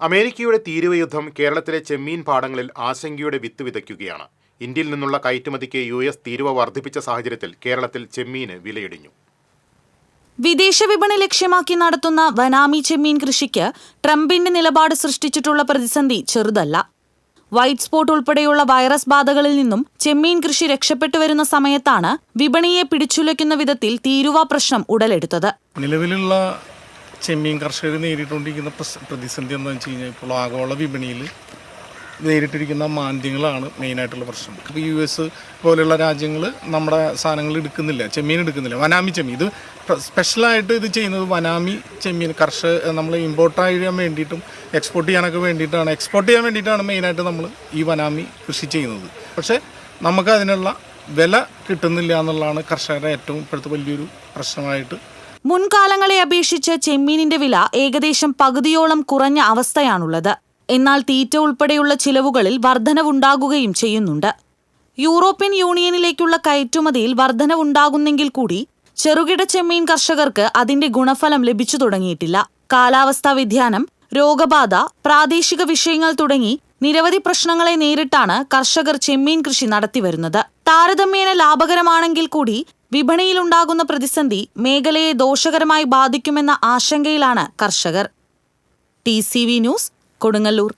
അമേരിക്കയുടെ തീരുവ യുദ്ധം കേരളത്തിലെ ചെമ്മീൻ പാടങ്ങളിൽ ആശങ്കയുടെ വിത്ത് വിതയ്ക്കുകയാണ്. ഇന്ത്യയിൽ നിന്നുള്ള കയറ്റുമതിക്ക് US തീരുവ വർദ്ധിപ്പിച്ച സാഹചര്യത്തിൽ കേരളത്തിൽ ചെമ്മീന് വിലയിടിഞ്ഞു. വിദേശ വിപണി ലക്ഷ്യമാക്കി നടത്തുന്ന വനാമി ചെമ്മീൻ കൃഷിക്ക് ട്രംപിന്റെ നിലപാട് സൃഷ്ടിച്ചിട്ടുള്ള പ്രതിസന്ധി ചെറുതല്ല. വൈറ്റ് സ്പോട്ട് ഉൾപ്പെടെയുള്ള വൈറസ് ബാധകളിൽ നിന്നും ചെമ്മീൻ കൃഷി രക്ഷപ്പെട്ടു വരുന്ന സമയത്താണ് വിപണിയെ പിടിച്ചുലയ്ക്കുന്ന വിധത്തിൽ തീരുവ പ്രശ്നം ഉടലെടുത്തത്. നിലവിലുള്ള ചെമ്മീൻ കർഷകർ നേരിട്ടുകൊണ്ടിരിക്കുന്ന പ്രതിസന്ധി എന്താണെന്ന് വെച്ച് കഴിഞ്ഞാൽ ഇപ്പോൾ ആഗോള വിപണിയിൽ നേരിട്ടിരിക്കുന്ന മാന്ദ്യങ്ങളാണ് മെയിനായിട്ടുള്ള പ്രശ്നം. ഇപ്പോൾ US പോലെയുള്ള രാജ്യങ്ങൾ നമ്മുടെ സാധനങ്ങൾ എടുക്കുന്നില്ല, ചെമ്മീൻ എടുക്കുന്നില്ല. വനാമി ചെമ്മീൻ ഇത് സ്പെഷ്യലായിട്ട് ഇത് ചെയ്യുന്നത് വനാമി ചെമ്മീൻ നമ്മൾ ഇമ്പോർട്ട് ചെയ്യാൻ വേണ്ടിയിട്ടും എക്സ്പോർട്ട് ചെയ്യാൻ വേണ്ടിയിട്ടാണ് മെയിനായിട്ട് നമ്മൾ ഈ വനാമി കൃഷി ചെയ്യുന്നത്. പക്ഷേ നമുക്ക് അതിനുള്ള വില കിട്ടുന്നില്ല എന്നുള്ളതാണ് കർഷകരുടെ ഏറ്റവും ഇപ്പോഴത്തെ വലിയൊരു പ്രശ്നമായിട്ട്. മുൻകാലങ്ങളെ അപേക്ഷിച്ച് ചെമ്മീനിന്റെ വില ഏകദേശം പകുതിയോളം കുറഞ്ഞ അവസ്ഥയാണുള്ളത്. എന്നാൽ തീറ്റ ഉൾപ്പെടെയുള്ള ചിലവുകളിൽ വർധനവുണ്ടാകുകയും ചെയ്യുന്നുണ്ട്. യൂറോപ്യൻ യൂണിയനിലേക്കുള്ള കയറ്റുമതിയിൽ വർധനവുണ്ടാകുന്നെങ്കിൽ കൂടി ചെറുകിട ചെമ്മീൻ കർഷകർക്ക് അതിന്റെ ഗുണഫലം ലഭിച്ചു തുടങ്ങിയിട്ടില്ല. കാലാവസ്ഥാ വ്യതിയാനം, രോഗബാധ, പ്രാദേശിക വിഷയങ്ങൾ തുടങ്ങി നിരവധി പ്രശ്നങ്ങളെ നേരിട്ടാണ് കർഷകർ ചെമ്മീൻ കൃഷി നടത്തിവരുന്നത്. താരതമ്യേന ലാഭകരമാണെങ്കിൽ കൂടി വിപണിയിലുണ്ടാകുന്ന പ്രതിസന്ധി മേഖലയെ ദോഷകരമായി ബാധിക്കുമെന്ന ആശങ്കയിലാണ് കർഷകർ. TCV news, Kodungallur.